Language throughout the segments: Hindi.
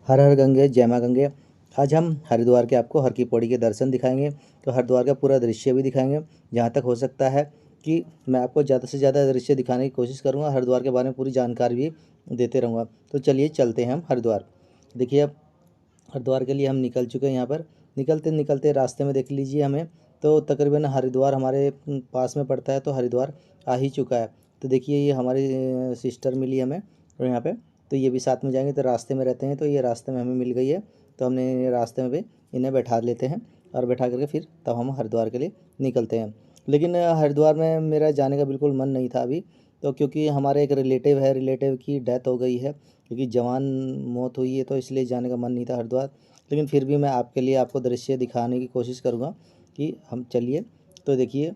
हर हर गंगे जय मां गंगे। आज हम हरिद्वार के आपको हर की पौड़ी के दर्शन दिखाएंगे, तो हरिद्वार का पूरा दृश्य भी दिखाएंगे। जहाँ तक हो सकता है कि मैं आपको ज़्यादा से ज़्यादा दृश्य दिखाने की कोशिश करूँगा, हरिद्वार के बारे में पूरी जानकारी भी देते रहूँगा। तो चलिए चलते हैं हम हरिद्वार। देखिए अब हरिद्वार के लिए हम निकल चुके हैं। यहाँ पर निकलते निकलते रास्ते में देख लीजिए हमें तो तकरीबन हरिद्वार हमारे पास में पड़ता है, तो हरिद्वार आ ही चुका है। तो देखिए ये हमारी सिस्टर मिली हमें, और यहाँ पे तो ये भी साथ में जाएंगे, तो रास्ते में रहते हैं, तो ये रास्ते में हमें मिल गई है। तो हमने रास्ते में भी इन्हें बैठा लेते हैं और बैठा करके फिर तब हम हरिद्वार के लिए निकलते हैं। लेकिन हरिद्वार में मेरा जाने का बिल्कुल मन नहीं था अभी, तो क्योंकि हमारे एक रिलेटिव है, रिलेटिव की डेथ हो गई है, क्योंकि जवान मौत हुई है, तो इसलिए जाने का मन नहीं था हरिद्वार। लेकिन फिर भी मैं आपके लिए आपको दृश्य दिखाने की कोशिश करूँगा कि हम चलिए। तो देखिए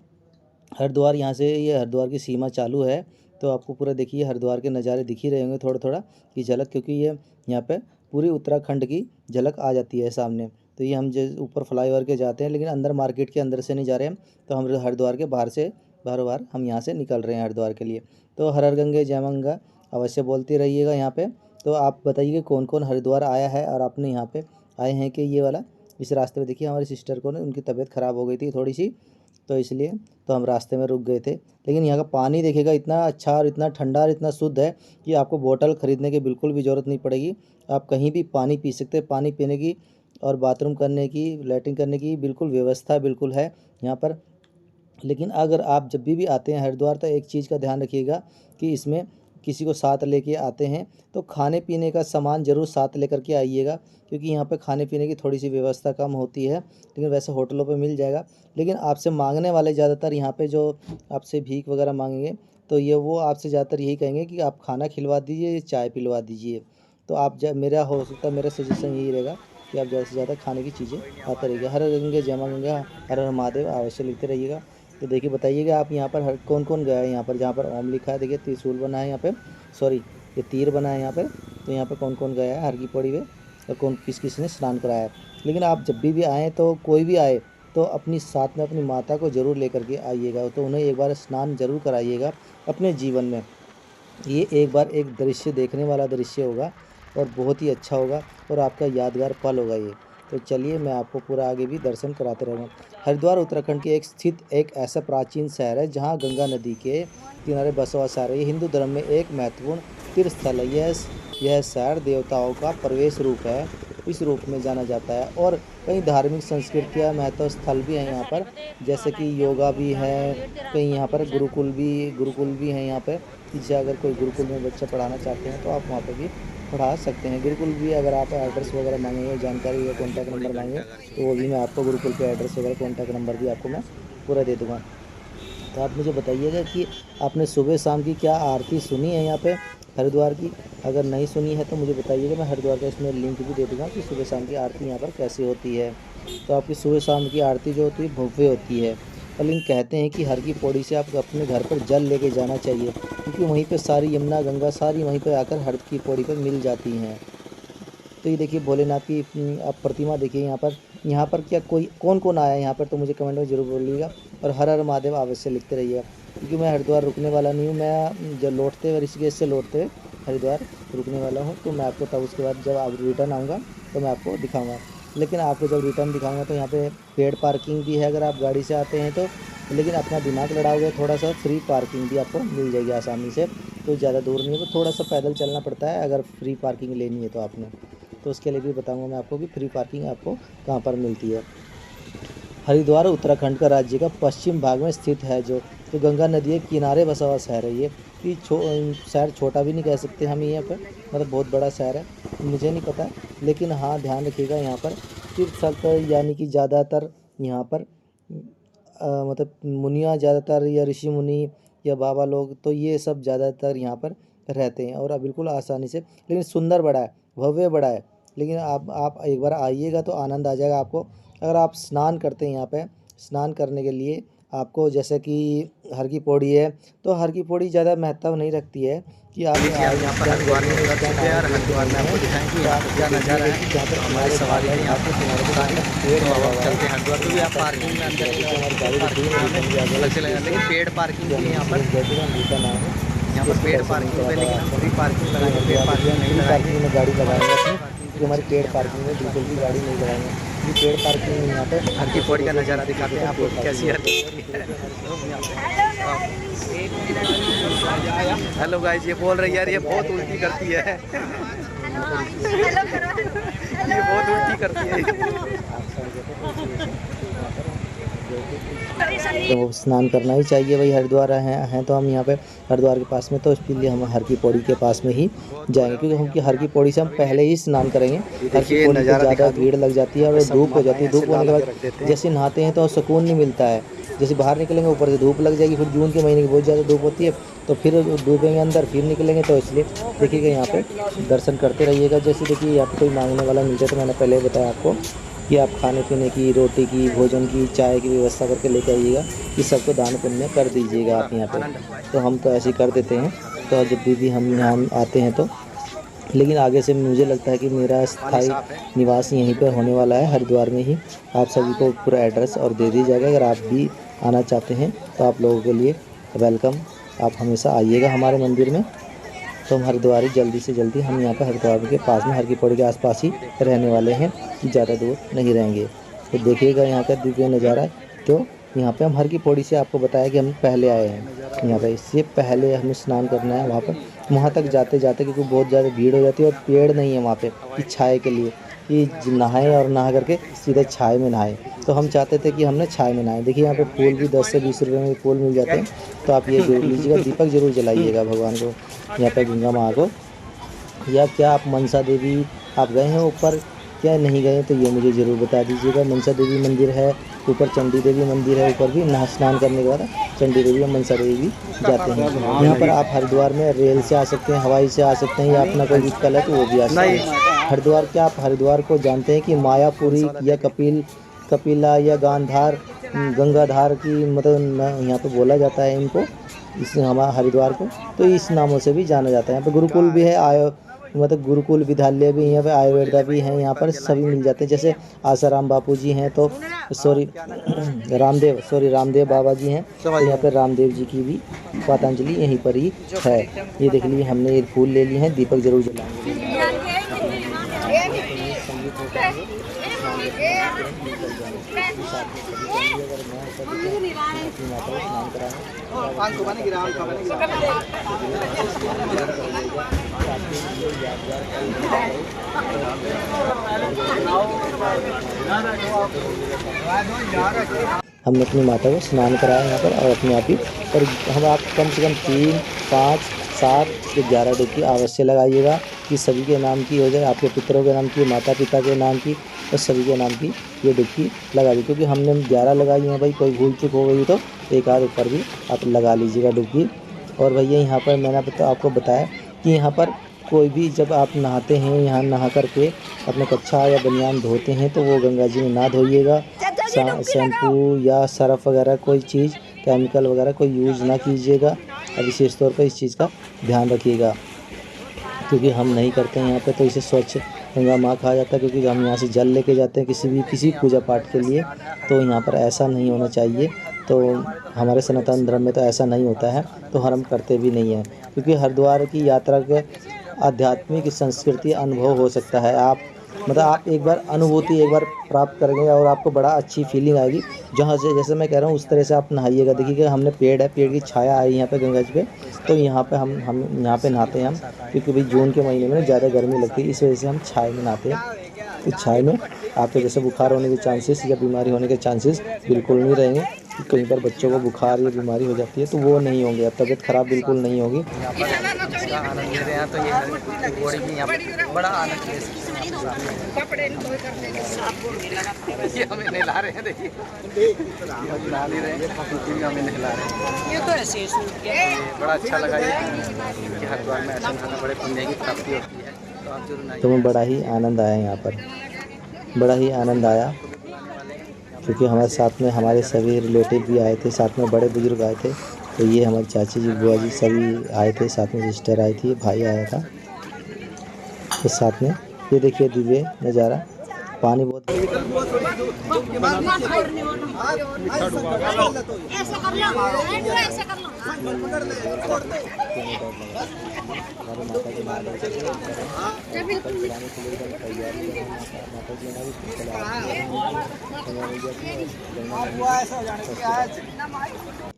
हरिद्वार, यहाँ से ये हरिद्वार की सीमा चालू है, तो आपको पूरा देखिए हरिद्वार के नज़ारे दिख ही रहे होंगे थोड़ा थोड़ा की झलक, क्योंकि ये यहाँ पे पूरी उत्तराखंड की झलक आ जाती है सामने। तो ये हम जो ऊपर फ्लाईओवर के जाते हैं, लेकिन अंदर मार्केट के अंदर से नहीं जा रहे हैं, तो हम हरिद्वार के बाहर से बार हम यहाँ से निकल रहे हैं हरिद्वार के लिए। तो हर हर गंगे जय गंगा अवश्य बोलते रहिएगा यहाँ पे। तो आप बताइए कि कौन कौन हरिद्वार आया है और आपने यहाँ पे आए हैं कि ये वाला इस रास्ते में। देखिए हमारी सिस्टर को ना उनकी तबीयत ख़राब हो गई थी थोड़ी सी, तो इसलिए तो हम रास्ते में रुक गए थे। लेकिन यहाँ का पानी देखिएगा इतना अच्छा और इतना ठंडा और इतना शुद्ध है कि आपको बोतल ख़रीदने की बिल्कुल भी ज़रूरत नहीं पड़ेगी। आप कहीं भी पानी पी सकते हैं। पानी पीने की और बाथरूम करने की, लैट्रिन करने की बिल्कुल व्यवस्था बिल्कुल है यहाँ पर। लेकिन अगर आप जब भी आते हैं हरिद्वार, तो एक चीज़ का ध्यान रखिएगा कि इसमें किसी को साथ लेके आते हैं तो खाने पीने का सामान ज़रूर साथ लेकर के आइएगा, क्योंकि यहाँ पे खाने पीने की थोड़ी सी व्यवस्था कम होती है, लेकिन वैसे होटलों पे मिल जाएगा। लेकिन आपसे मांगने वाले ज़्यादातर यहाँ पे जो आपसे भीख वगैरह मांगेंगे, तो ये वो आपसे ज़्यादातर यही कहेंगे कि आप खाना खिलवा दीजिए, चाय पिलवा दीजिए। तो आप जब मेरा हो सकता है, मेरा सजेशन यही रहेगा कि आप ज़्यादा से ज़्यादा खाने की चीज़ें आते रहिएगा। हर गंगे जय मां गंगा, हर हर महादेव अवश्य लिखते रहिएगा। तो देखिए बताइएगा आप यहाँ पर हर कौन कौन गया है। यहाँ पर जहाँ पर ओम लिखा है, देखिए त्रिशूल बना है यहाँ पे, सॉरी ये तीर बना है यहाँ पर। तो यहाँ पर कौन कौन गया है हर की पौड़ी में, और कौन किस किस ने स्नान कराया है। लेकिन आप जब भी आएँ, तो कोई भी आए तो अपनी साथ में अपनी माता को ज़रूर लेकर के आइएगा, तो उन्हें एक बार स्नान ज़रूर कराइएगा अपने जीवन में। ये एक बार एक दृश्य देखने वाला दृश्य होगा और बहुत ही अच्छा होगा और आपका यादगार पल होगा ये। तो चलिए मैं आपको पूरा आगे भी दर्शन कराते रहूँगा। हरिद्वार उत्तराखंड के एक स्थित एक ऐसा प्राचीन शहर है जहाँ गंगा नदी के किनारे बसा हुआ शहर है। ये हिंदू धर्म में एक महत्वपूर्ण तीर्थ स्थल है। यह शहर देवताओं का प्रवेश रूप है, इस रूप में जाना जाता है। और कई धार्मिक संस्कृतियाँ महत्व स्थल भी हैं यहाँ पर, जैसे कि योगा भी है, कहीं यहाँ पर गुरुकुल भी हैं यहाँ पर। जैसे अगर कोई गुरुकुल में बच्चा पढ़ाना चाहते हैं तो आप वहाँ पर भी पढ़ा सकते हैं। गुरुकुल भी अगर आप एड्रेस वगैरह मांगेंगे, जानकारी या कॉन्टैक्ट नंबर मांगेंगे, तो वो भी मैं आपको गुरुकुल के एड्रेस वगैरह कॉन्टैक्ट नंबर भी आपको मैं पूरा दे दूँगा। तो आप मुझे बताइएगा कि आपने सुबह शाम की क्या आरती सुनी है यहाँ पे हरिद्वार की। अगर नहीं सुनी है तो मुझे बताइएगा, मैं हरिद्वार का इसमें लिंक भी दे दूँगा कि सुबह शाम की आरती यहाँ पर कैसे होती है। तो आपकी सुबह शाम की आरती जो होती है भव्य होती है। और लेकिन कहते हैं कि हर की पौड़ी से आप अपने घर पर जल लेके जाना चाहिए, क्योंकि वहीं पे सारी यमुना गंगा सारी वहीं पर आकर हर की पौड़ी पर मिल जाती हैं। तो ये देखिए भोलेनाथ की आप प्रतिमा देखिए यहाँ पर क्या कोई कौन कौन आया है यहाँ पर, तो मुझे कमेंट में ज़रूर बोलिएगा। और हर हर महादेव अवश्य लिखते रहिएगा, क्योंकि मैं हरिद्वार रुकने वाला नहीं हूँ। मैं जब लौटते हुए ऋषिकेश से लौटते हुए हरिद्वार रुकने वाला हूँ, तो मैं आपको तब उसके बाद जब आप रिटर्न आऊँगा तो मैं आपको दिखाऊँगा। लेकिन आपको जब रिटर्न दिखाऊँगा तो यहाँ पे पेड पार्किंग भी है अगर आप गाड़ी से आते हैं तो। लेकिन अपना दिमाग लड़ाओगे थोड़ा सा, फ्री पार्किंग भी आपको मिल जाएगी आसानी से। तो ज़्यादा दूर नहीं है, तो थोड़ा सा पैदल चलना पड़ता है अगर फ्री पार्किंग लेनी है तो आपने। तो उसके लिए भी बताऊंगा मैं आपको कि फ्री पार्किंग आपको कहाँ पर मिलती है। हरिद्वार उत्तराखंड का राज्य का पश्चिम भाग में स्थित है, जो तो गंगा नदी के किनारे बसा हुआ शहर है ये। शहर छोटा भी नहीं कह सकते हम यहाँ पर, मतलब बहुत बड़ा शहर है, मुझे नहीं पता। लेकिन हाँ ध्यान रखिएगा यहाँ पर तीर्थ स्थल पर, यानी कि ज़्यादातर यहाँ पर मतलब मुनियाँ ज़्यादातर या ऋषि मुनि या बाबा लोग, तो ये सब ज़्यादातर यहाँ पर रहते हैं और बिल्कुल आसानी से। लेकिन सुंदर बड़ा है, भव्य बड़ा है। लेकिन आप एक बार आइएगा तो आनंद आ जाएगा आपको। अगर आप स्नान करते हैं यहाँ पे, स्नान करने के लिए आपको जैसे कि हर की पौड़ी है, तो हर की पौड़ी ज़्यादा महत्व नहीं रखती है कि आप यहाँ पर हरिद्वार में उतर चुके हैं और हरिद्वार में आपको दिखाएंगे यहाँ पर क्या नज़ारा है। जहाँ पर हमारी सवारी है यहाँ पर चलते हैं हरिद्वार, तो भी आप पार्किंग में अंदर अलग से लगा, लेकिन पेड पार्किंग के लिए यहाँ पर पेड पार्किंग है, लेकिन फ्री पार्किंग लगाएंगे, पेड पार्किंग नहीं लगाएंगे, गाड़ी लगाएंगे अपनी क्योंकि हमारी पेड पार्किंग में बिल्कुल भी गाड़ी नहीं लगाएंगे, ये पेड पार्किंग में यहाँ पर हर की पौड़ी का नज़ारा दिखाते हैं आपको कैसी है। हेलो गाइस, ये बोल रही है यार, ये बहुत उल्टी करती है, ये बहुत उल्टी करती है। तो स्नान करना ही चाहिए भाई, हरिद्वार हैं तो हम यहाँ पे हरिद्वार के पास में, तो इसलिए हम हर की पौड़ी के पास में ही जाएंगे, क्योंकि हम हर की पौड़ी से हम पहले ही स्नान करेंगे। हर की पौड़ी पे ज़्यादा भीड़ लग जाती है और धूप हो जाती है। धूप होने के बाद जैसे नहाते हैं तो सुकून नहीं मिलता है। जैसे बाहर निकलेंगे ऊपर से धूप लग जाएगी, फिर जून के महीने की बहुत ज़्यादा धूप होती है, तो फिर डूबेंगे अंदर, फिर निकलेंगे। तो इसलिए देखिएगा यहाँ पे दर्शन करते रहिएगा। जैसे देखिए यहाँ पे कोई मांगने वाला मिलता है तो मैंने पहले बताया आपको कि आप खाने पीने की, रोटी की, भोजन की, चाय की व्यवस्था करके लेके आइएगा, कि सबको दान पुण्य कर दीजिएगा आप यहाँ पे। तो हम तो ऐसे ही कर देते हैं, तो जब भी हम यहाँ आते हैं तो। लेकिन आगे से मुझे लगता है कि मेरा स्थायी निवास यहीं पर होने वाला है, हरिद्वार में ही। आप सभी को पूरा एड्रेस और दे दी जाएगा। अगर आप भी आना चाहते हैं तो आप लोगों के लिए वेलकम, आप हमेशा आइएगा हमारे मंदिर में। तो हम हरिद्वार जल्दी से जल्दी हम यहाँ पर हरिद्वार के पास में, हर की पौड़ी के आसपास ही रहने वाले हैं, ज़्यादा दूर नहीं रहेंगे। तो देखिएगा यहाँ का दिव्य नज़ारा। तो यहाँ पे हम हर की पौड़ी से आपको बताया कि हम पहले आए हैं यहाँ पर, इससे पहले हमें स्नान करना है वहाँ पर। वहाँ तक जाते जाते क्योंकि बहुत ज़्यादा भीड़ हो जाती है और पेड़ नहीं है वहाँ पे कि छाए के लिए कि नहाएं और नहा करके सीधे छाए में नहाएं। तो हम चाहते थे कि हमने छाए में नहाएं। देखिए यहाँ पे फूल भी 10 से 20 रुपए में फूल मिल जाते हैं, तो आप ये जरूर लीजिएगा। दीपक जरूर जलाइएगा भगवान को, यहाँ पे गंगा माँ को। या क्या आप मनसा देवी आप गए हैं ऊपर, क्या नहीं गए तो ये मुझे ज़रूर बता दीजिएगा। मनसा देवी मंदिर है ऊपर, चंडी देवी मंदिर है ऊपर भी। नहा स्नान करने के बाद चंडी देवी और मनसा देवी भी जाते हैं। यहाँ पर आप हरिद्वार में रेल से आ सकते हैं, हवाई से आ सकते हैं, या अपना कोई व्हीकल है तो वो भी आ सकते हैं। हरिद्वार क्या आप हरिद्वार को जानते हैं कि मायापुरी या कपिला या गांधार, गंगाधार की मतलब यहाँ पे बोला जाता है इनको, इस हमारा हरिद्वार को तो इस नामों से भी जाना जाता है। यहाँ पे गुरुकुल भी है, मतलब गुरुकुल विद्यालय भी, यहाँ पे आयुर्वेदा भी है, यहाँ पर सभी मिल जाते हैं। जैसे आसाराम बापू जी हैं तो रामदेव बाबा जी हैं, तो यहाँ पे रामदेव जी की भी पतंजलि यहीं पर ही है। ये देख लीजिए हमने ये फूल ले लिए हैं, दीपक जरूर जलाएंगे। हमने अपनी माता को स्नान कराया यहाँ पर और अपने आप ही, और हम आप कम से कम 3, 5, 7 से 11 डुबकी अवश्य लगाइएगा कि सभी के नाम की हो जाए, आपके पितरों के नाम की, माता पिता के नाम की और सभी के नाम की ये डुबकी लगा दी। क्योंकि हमने 11 लगाई हैं भाई, कोई भूल चूक हो गई तो एक आध ऊपर भी आप लगा लीजिएगा डुबकी। और भैया यहाँ पर मैंने आपको बताया कि यहाँ पर कोई भी जब आप नहाते हैं, यहाँ नहा करके अपने कच्छा या बनियान धोते हैं तो वो गंगा जी में ना धोइएगा। शैम्पू या सरफ वगैरह कोई चीज़, केमिकल वगैरह कोई यूज़ ना कीजिएगा। और विशेष तौर पर इस चीज़ का ध्यान रखिएगा, क्योंकि हम नहीं करते हैं यहाँ पे, तो इसे स्वच्छ गंगा माँ कहा जाता है। क्योंकि हम यहाँ से जल लेके जाते हैं किसी पूजा पाठ के लिए, तो यहाँ पर ऐसा नहीं होना चाहिए। तो हमारे सनातन धर्म में तो ऐसा नहीं होता है, तो हम करते भी नहीं हैं। क्योंकि हरिद्वार की यात्रा के आध्यात्मिक संस्कृति अनुभव हो सकता है। आप एक बार अनुभूति एक बार प्राप्त करेंगे और आपको बड़ा अच्छी फीलिंग आएगी। जहाँ से जैसे मैं कह रहा हूँ उस तरह से आप नहाइएगा। देखिएगा हमने पेड़ है, पेड़ की छाया आई यहाँ पे गंगा जी पे, तो यहाँ पे हम यहाँ पे नहाते हैं हम, क्योंकि भाई जून के महीने में ज़्यादा गर्मी लगती है, इस वजह से हम छाए में नहाते हैं। तो छाए में आपको जैसे बुखार होने के चांसेस या बीमारी होने के चांसेस बिल्कुल नहीं रहेंगे। कई बार बच्चों को बुखार या बीमारी हो जाती है तो वो नहीं होंगे, अब तबीयत खराब बिल्कुल नहीं होगी। यहाँ पर इसका आनंद ले रहे हैं, तो ये घोड़ी भी यहाँ पर बड़ा आनंद ले सकते हैं। ये हमें नहला रहे हैं, देखिए नहा ले रहे हैं, हमें नहला रहे हैं। ये तो ऐसे बड़ा अच्छा लगा ये कि हरिद्वार में ऐसा नहाना बड़े पुण्य की प्राप्ति होती है। तो आप जरूर नहाइए। तो मैं बड़ा ही आनंद आया यहाँ पर, बड़ा ही आनंद आया, क्योंकि हमारे साथ में हमारे सभी रिलेटिव भी आए थे, साथ में बड़े बुजुर्ग आए थे। तो ये हमारे चाची जी, बुआ जी सभी आए थे, साथ में सिस्टर आई थी, भाई आया था। तो साथ में ये देखिए दिव्य नज़ारा, पानी बहुत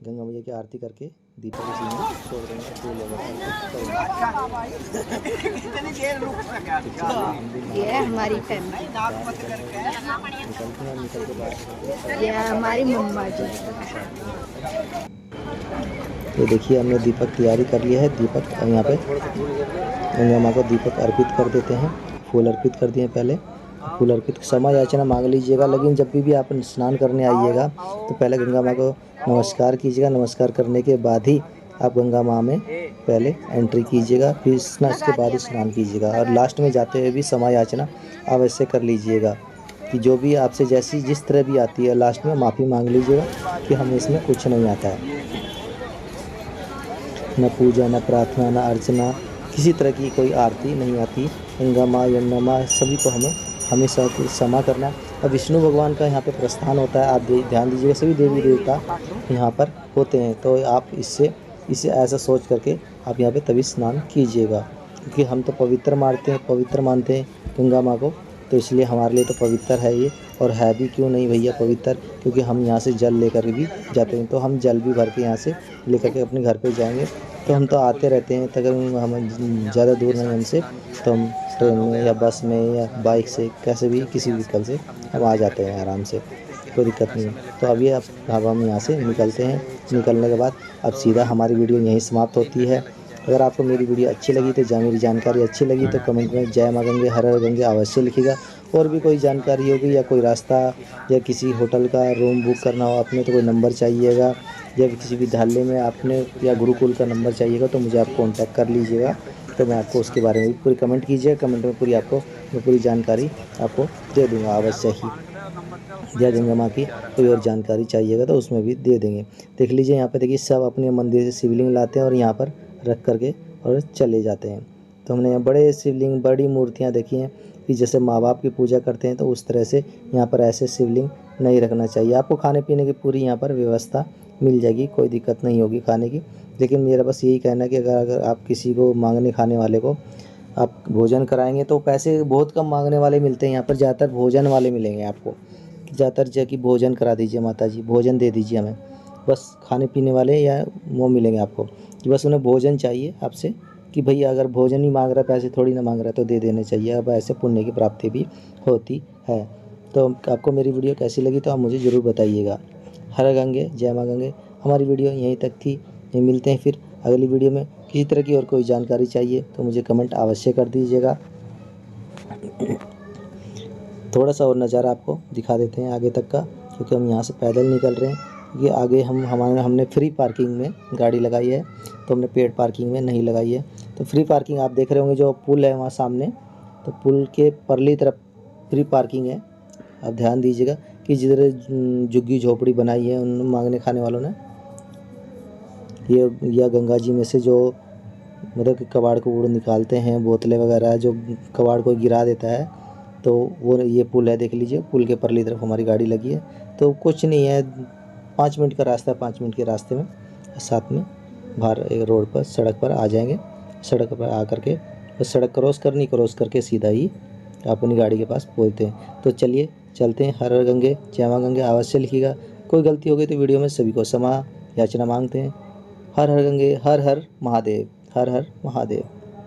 गंगा मैया की आरती करके दीपक जी में छोड़ देंगे। फूल ये है हमारी फैमिली, निकल के बाद ये है हमारी मम्मा जी। ये देखिए हमने दीपक तैयारी कर लिया है। दीपक अब यहाँ पे गंगा माँ को दीपक अर्पित कर देते हैं। फूल अर्पित कर दिए पहले। फूल अर्पित क्षमा याचना मांग लीजिएगा, लेकिन जब भी आप स्नान करने आइएगा तो पहले गंगा माँ को नमस्कार कीजिएगा। नमस्कार करने के बाद ही आप गंगा माँ में पहले एंट्री कीजिएगा, फिर उसके बाद ही स्नान कीजिएगा। और लास्ट में जाते हुए भी क्षमा याचना अवश्य कर लीजिएगा कि जो भी आपसे जैसी जिस तरह भी आती है, लास्ट में माफ़ी मांग लीजिएगा कि हमें इसमें कुछ नहीं आता है। न पूजा, न प्रार्थना, न अर्चना, किसी तरह की कोई आरती नहीं आती। गंगा माँ, यमुना माँ सभी को हमें हमेशा क्षमा करना है। और विष्णु भगवान का यहाँ पे प्रस्थान होता है, आप ध्यान दीजिएगा। सभी देवी देवता यहाँ पर होते हैं, तो आप इसे ऐसा सोच करके आप यहाँ पे तभी स्नान कीजिएगा, क्योंकि हम तो पवित्र मानते हैं गंगा माँ को, तो इसलिए हमारे लिए तो पवित्र है ये। और है भी क्यों नहीं भैया पवित्र, क्योंकि हम यहाँ से जल लेकर भी जाते हैं। तो हम जल भी भर के यहाँ से लेकर के अपने घर पे जाएंगे। तो हम तो आते रहते हैं, अगर हम ज़्यादा दूर नहीं हमसे, तो हम ट्रेन में या बस में या बाइक से, कैसे भी किसी व्हीकल से हम आ जाते हैं आराम से, कोई दिक्कत नहीं है। तो अभी अब हम यहाँ से निकलते हैं। निकलने के बाद अब सीधा हमारी वीडियो यहीं समाप्त होती है। अगर आपको मेरी वीडियो अच्छी लगी तो मेरी जानकारी अच्छी लगी तो कमेंट में जय माँ गंगे हर हर गंगे अवश्य लिखिएगा। और भी कोई जानकारी होगी या कोई रास्ता या किसी होटल का रूम बुक करना हो आपने, तो कोई नंबर चाहिएगा, या किसी विद्यालय में आपने या गुरुकुल का नंबर चाहिएगा, तो मुझे आप कॉन्टैक्ट कर लीजिएगा। तो मैं आपको उसके बारे में भी पूरी कमेंट कीजिए। कमेंट में पूरी आपको मैं पूरी जानकारी आपको दे दूँगा अवश्य ही। जय गंगा माँ की कोई और जानकारी चाहिएगा तो उसमें भी दे देंगे। देख लीजिए यहाँ पे देखिए सब अपने मंदिर से शिवलिंग लाते हैं और यहाँ पर रख करके और चले जाते हैं। तो हमने यहाँ बड़े शिवलिंग, बड़ी मूर्तियाँ देखी हैं कि जैसे माँ बाप की पूजा करते हैं, तो उस तरह से यहाँ पर ऐसे शिवलिंग नहीं रखना चाहिए। आपको खाने पीने की पूरी यहाँ पर व्यवस्था मिल जाएगी, कोई दिक्कत नहीं होगी खाने की। लेकिन मेरा बस यही कहना है कि अगर आप किसी को मांगने खाने वाले को आप भोजन कराएंगे तो पैसे बहुत कम मांगने वाले मिलते हैं यहाँ पर, ज़्यादातर भोजन वाले मिलेंगे आपको। ज़्यादातर जो कि भोजन करा दीजिए माता जी, भोजन दे दीजिए हमें, बस खाने पीने वाले या वो मिलेंगे आपको कि बस उन्हें भोजन चाहिए आपसे, कि भैया अगर भोजन ही मांग रहा है, पैसे थोड़ी ना मांग रहा है, तो दे देने चाहिए। अब ऐसे पुण्य की प्राप्ति भी होती है। तो आपको मेरी वीडियो कैसी लगी तो आप मुझे ज़रूर बताइएगा। हर गंगे जय माँ गंगे। हमारी वीडियो यहीं तक थी, मिलते हैं फिर अगली वीडियो में। किसी तरह की और कोई जानकारी चाहिए तो मुझे कमेंट अवश्य कर दीजिएगा। थोड़ा सा और नज़ारा आपको दिखा देते हैं आगे तक का, क्योंकि हम यहाँ से पैदल निकल रहे हैं। ये आगे हमने फ्री पार्किंग में गाड़ी लगाई है, तो हमने पेड पार्किंग में नहीं लगाई है। तो फ्री पार्किंग आप देख रहे होंगे, जो पुल है वहाँ सामने, तो पुल के परली तरफ फ्री पार्किंग है। आप ध्यान दीजिएगा कि जिधर झुग्गी झोपड़ी बनाई है उन मांगने खाने वालों ने, ये या गंगा जी में से जो मतलब कि कबाड़ को वो निकालते हैं, बोतलें वगैरह जो कबाड़ को गिरा देता है, तो वो ये पुल है। देख लीजिए, पुल के परली तरफ हमारी गाड़ी लगी है। तो कुछ नहीं है, 5 मिनट का रास्ता है। 5 मिनट के रास्ते में साथ में बाहर एक रोड पर, सड़क पर आ जाएंगे। सड़क पर आ करके बस सड़क क्रॉस करके सीधा ही अपनी गाड़ी के पास पहुँचते हैं। तो चलिए चलते हैं। हर हर गंगे जय माँ गंगे अवश्य लिखिएगा। कोई गलती हो गई तो वीडियो में सभी को क्षमा याचना मांगते हैं। हर हर गंगे, हर हर महादेव, हर हर महादेव।